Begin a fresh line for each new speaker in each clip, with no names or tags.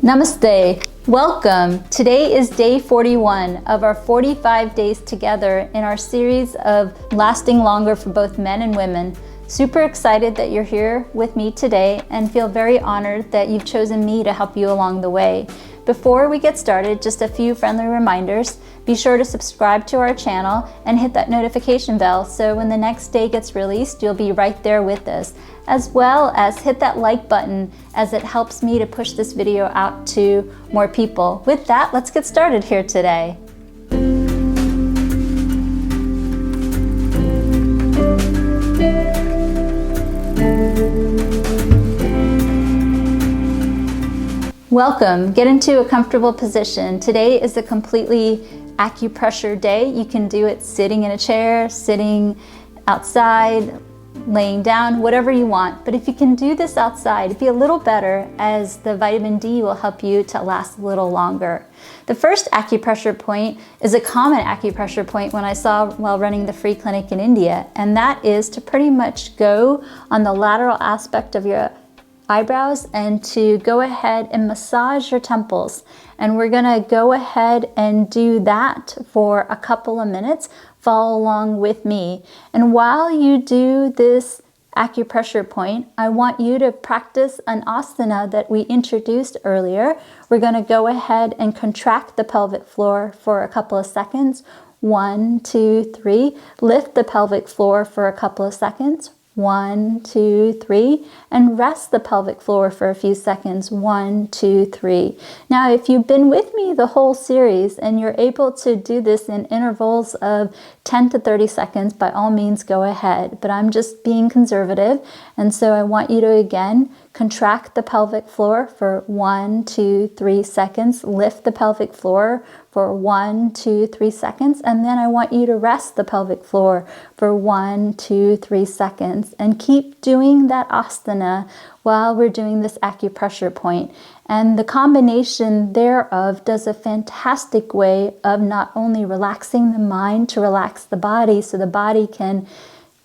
Namaste. Welcome. Today is day 41 of our 45 days together in our series of lasting longer for both men and women. Super excited that you're here with me today and feel very honored that you've chosen me to help you along the way. Before we get started, just a few friendly reminders. Be sure to subscribe to our channel and hit that notification bell so when the next day gets released, you'll be right there with us. As well as hit that like button as it helps me to push this video out to more people. With that, let's get started here today. Welcome. Get into a comfortable position. Today is a completely acupressure day. You can do it sitting in a chair, sitting outside, laying down, whatever you want. But if you can do this outside, it'd be a little better as the vitamin D will help you to last a little longer. The first acupressure point is a common acupressure point when I saw while running the free clinic in India, and that is to pretty much go on the lateral aspect of your eyebrows and to go ahead and massage your temples. And we're gonna go ahead and do that for a couple of minutes. Follow along with me. And while you do this acupressure point, I want you to practice an asana that we introduced earlier. We're gonna go ahead and contract the pelvic floor for a couple of seconds. 1, 2, 3. Lift the pelvic floor for a couple of seconds. 1, 2, 3, and rest the pelvic floor for a few seconds. 1, 2, 3. Now, if you've been with me the whole series and you're able to do this in intervals of 10 to 30 seconds, by all means go ahead. But I'm just being conservative, and so I want you to again contract the pelvic floor for 1, 2, 3 seconds. Lift the pelvic floor for 1, 2, 3 seconds, and then I want you to rest the pelvic floor for 1, 2, 3 seconds, and keep doing that asana while we're doing this acupressure point. And the combination thereof does a fantastic way of not only relaxing the mind to relax the body so the body can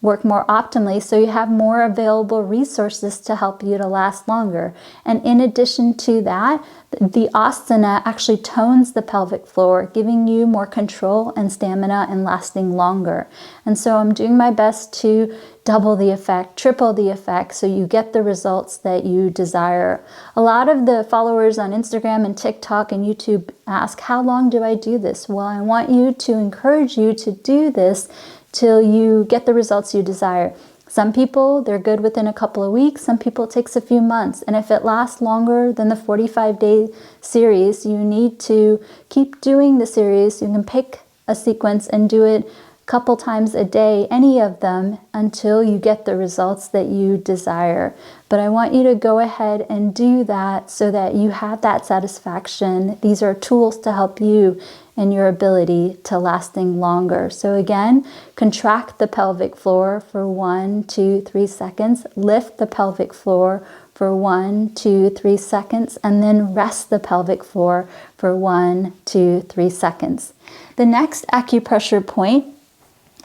work more optimally, so you have more available resources to help you to last longer. And in addition to that, the asana actually tones the pelvic floor, giving you more control and stamina and lasting longer. And so I'm doing my best to double the effect, triple the effect, so you get the results that you desire. A lot of the followers on Instagram and TikTok and YouTube ask, how long do I do this? Well, I want you to encourage you to do this till you get the results you desire. Some people, they're good within a couple of weeks. Some people, it takes a few months. And if it lasts longer than the 45-day series, you need to keep doing the series. You can pick a sequence and do it a couple times a day, any of them, until you get the results that you desire. But I want you to go ahead and do that so that you have that satisfaction. These are tools to help you and your ability to lasting longer. So again, contract the pelvic floor for 1, 2, 3 seconds. Lift the pelvic floor for 1, 2, 3 seconds, and then rest the pelvic floor for 1, 2, 3 seconds. The next acupressure point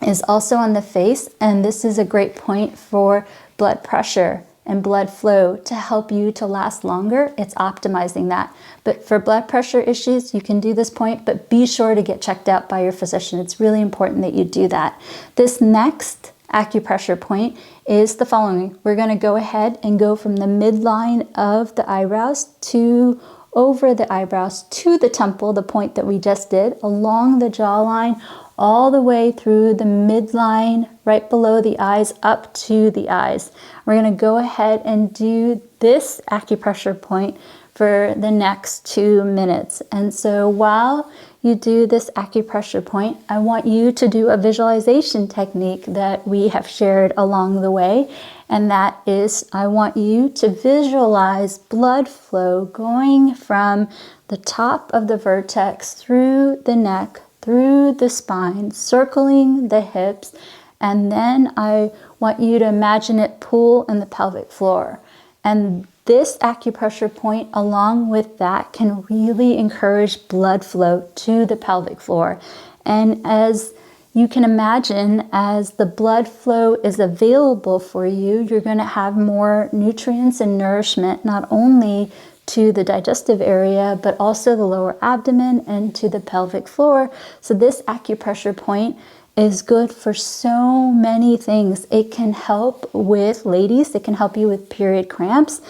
is also on the face, and this is a great point for blood pressure and blood flow to help you to last longer. It's optimizing that. But for blood pressure issues, you can do this point, but be sure to get checked out by your physician. It's really important that you do that. This next acupressure point is the following. We're going to go ahead and go from the midline of the eyebrows to over the eyebrows to the temple, the point that we just did, along the jawline, all the way through the midline, right below the eyes, up to the eyes. We're going to go ahead and do this acupressure point for the next 2 minutes. And so while you do this acupressure point, I want you to do a visualization technique that we have shared along the way. And that is, I want you to visualize blood flow going from the top of the vertex through the neck, through the spine, circling the hips, and then I want you to imagine it pool in the pelvic floor. And this acupressure point, along with that, can really encourage blood flow to the pelvic floor. And as you can imagine, as the blood flow is available for you, you're going to have more nutrients and nourishment, not only to the digestive area, but also the lower abdomen and to the pelvic floor. So this acupressure point is good for so many things. It can help with, ladies, it can help you with period cramps.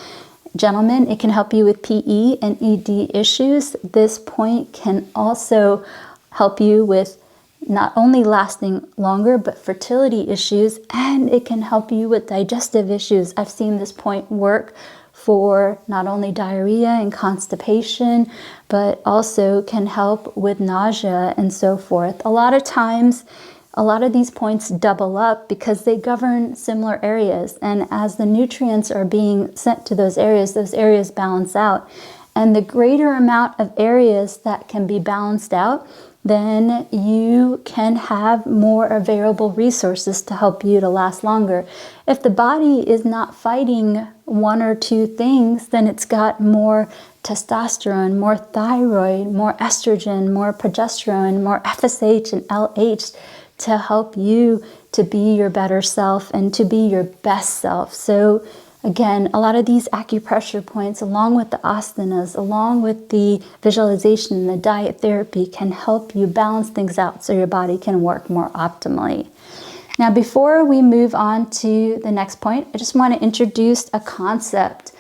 Gentlemen, it can help you with PE and ED issues. This point can also help you with not only lasting longer, but fertility issues, and it can help you with digestive issues. I've seen this point work for not only diarrhea and constipation, but also can help with nausea and so forth. A lot of times, a lot of these points double up because they govern similar areas. And as the nutrients are being sent to those areas balance out. And the greater amount of areas that can be balanced out, then you can have more available resources to help you to last longer. If the body is not fighting one or two things, then it's got more testosterone, more thyroid, more estrogen, more progesterone, more FSH and LH to help you to be your better self and to be your best self. So again, a lot of these acupressure points, along with the asanas, along with the visualization and the diet therapy, can help you balance things out so your body can work more optimally. Now, before we move on to the next point, I just want to introduce a concept.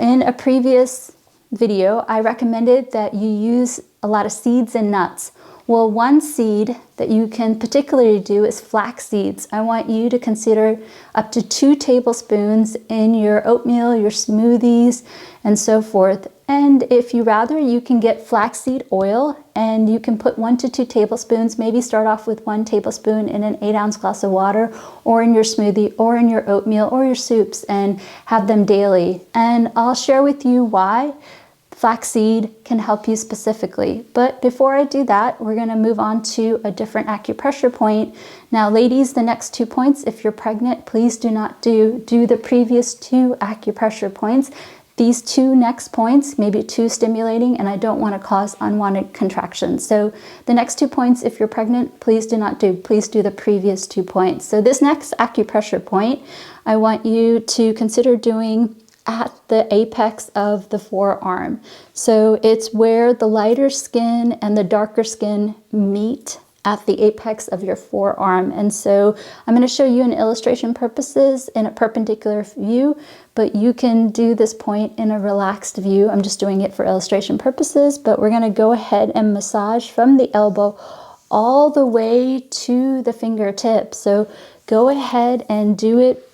In a previous video, I recommended that you use a lot of seeds and nuts. Well, one seed that you can particularly do is flax seeds. I want you to consider up to 2 tablespoons in your oatmeal, your smoothies, and so forth. And if you rather, you can get flaxseed oil and you can put 1 to 2 tablespoons, maybe start off with 1 tablespoon in an 8-ounce glass of water or in your smoothie or in your oatmeal or your soups and have them daily. And I'll share with you why flaxseed can help you specifically. But before I do that, we're going to move on to a different acupressure point. Now, ladies, the next 2 points, if you're pregnant, please do not do the previous 2 acupressure points. These 2 next points may be too stimulating and I don't want to cause unwanted contractions. So the next 2 points, if you're pregnant, please do not do. Please do the previous 2 points. So this next acupressure point, I want you to consider doing at the apex of the forearm. So it's where the lighter skin and the darker skin meet at the apex of your forearm. And so I'm going to show you in illustration purposes in a perpendicular view, but you can do this point in a relaxed view. I'm just doing it for illustration purposes, but we're going to go ahead and massage from the elbow all the way to the fingertip. So go ahead and do it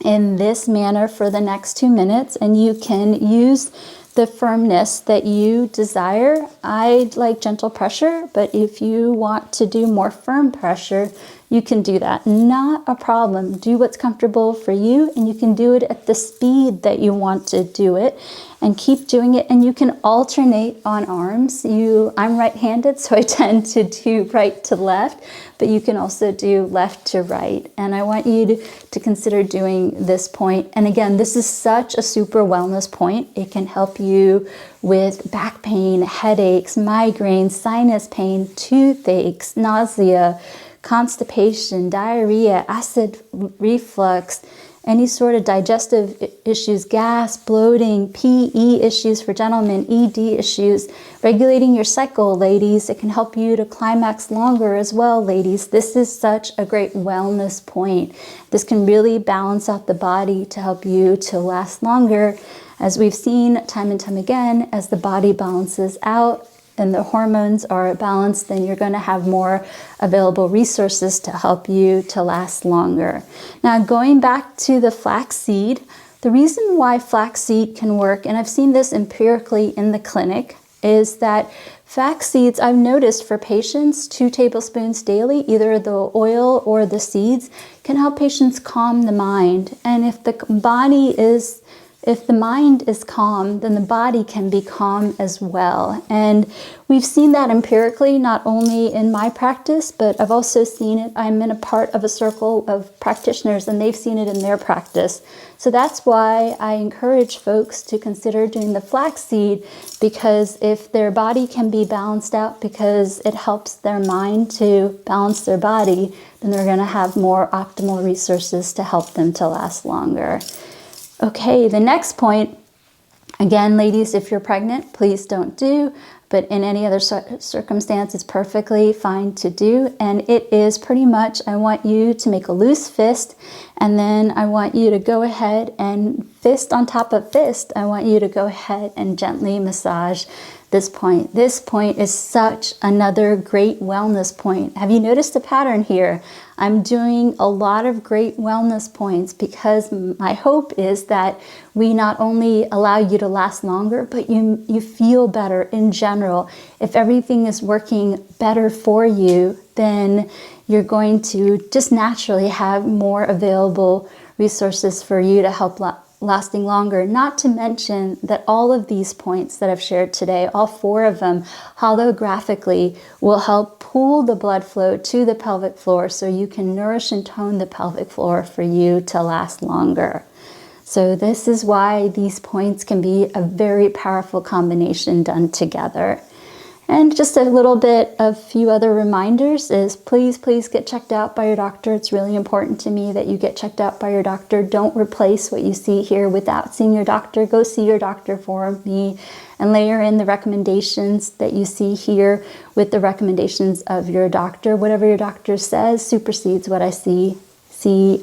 in this manner for the next 2 minutes, and you can use the firmness that you desire. I like gentle pressure, but if you want to do more firm pressure, you can do that. Not a problem. Do what's comfortable for you, and you can do it at the speed that you want to do it, and keep doing it. And you can alternate on arms. I'm right-handed, so I tend to do right to left, but you can also do left to right. And I want you to consider doing this point. And again, this is such a super wellness point. It can help you with back pain, headaches, migraines, sinus pain, toothaches, nausea, constipation, diarrhea, acid reflux, any sort of digestive issues, gas, bloating, PE issues for gentlemen, ED issues, regulating your cycle, ladies. It can help you to climax longer as well, ladies. This is such a great wellness point. This can really balance out the body to help you to last longer. As we've seen time and time again, as the body balances out, and the hormones are balanced, then you're going to have more available resources to help you to last longer. Now, going back to the flaxseed, the reason why flaxseed can work, and I've seen this empirically in the clinic, is that flax seeds, I've noticed for patients, 2 tablespoons daily, either the oil or the seeds, can help patients calm the mind. And if the mind is calm, then the body can be calm as well. And we've seen that empirically, not only in my practice, but I've also seen it. I'm in a part of a circle of practitioners and they've seen it in their practice. So that's why I encourage folks to consider doing the flaxseed, because if their body can be balanced out because it helps their mind to balance their body, then they're going to have more optimal resources to help them to last longer. Okay, the next point Again, ladies, if you're pregnant, please don't do, but in any other circumstance, it's perfectly fine to do. And it is pretty much, I want you to make a loose fist, and then I want you to go ahead and fist on top of fist. I want you to go ahead and gently massage this point. This point is such another great wellness point. Have you noticed a pattern here? I'm doing a lot of great wellness points because my hope is that we not only allow you to last longer, but you feel better in general. If everything is working better for you, then you're going to just naturally have more available resources for you to help lasting longer. Not to mention that all of these points that I've shared today, all 4 of them, holographically will help pull the blood flow to the pelvic floor so you can nourish and tone the pelvic floor for you to last longer. So this is why these points can be a very powerful combination done together. And just a little bit of few other reminders is please get checked out by your doctor. It's really important to me that you get checked out by your doctor. Don't replace what you see here without seeing your doctor. Go see your doctor for me and layer in the recommendations that you see here with the recommendations of your doctor. Whatever your doctor says supersedes what I see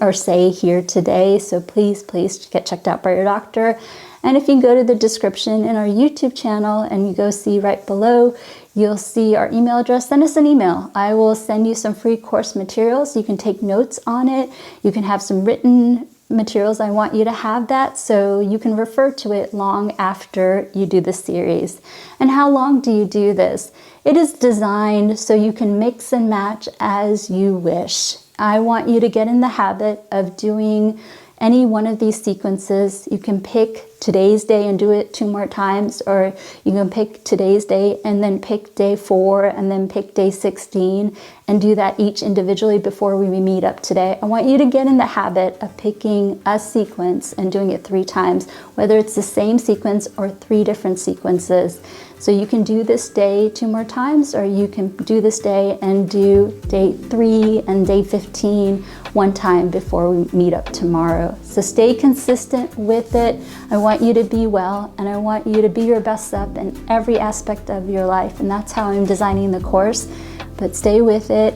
or say here today. So please get checked out by your doctor. And if you go to the description in our YouTube channel and you go see right below, you'll see our email address. Send us an email. I will send you some free course materials. You can take notes on it. You can have some written materials. I want you to have that so you can refer to it long after you do the series. And how long do you do this? It is designed so you can mix and match as you wish. I want you to get in the habit of doing any one of these sequences. You can pick today's day and do it 2 more times, or you can pick today's day and then pick day 4 and then pick day 16 and do that each individually before we meet up today. I want you to get in the habit of picking a sequence and doing it 3 times, whether it's the same sequence or 3 different sequences. So you can do this day 2 more times, or you can do this day and do day 3 and day 15 1 time before we meet up tomorrow. So stay consistent with it. I want you to be well, and I want you to be your best self in every aspect of your life, and that's how I'm designing the course. But stay with it.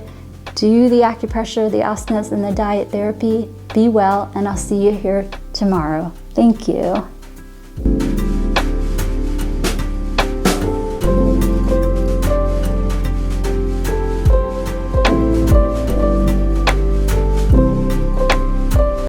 Do the acupressure, the asanas, and the diet therapy. Be well, and I'll see you here tomorrow. Thank you.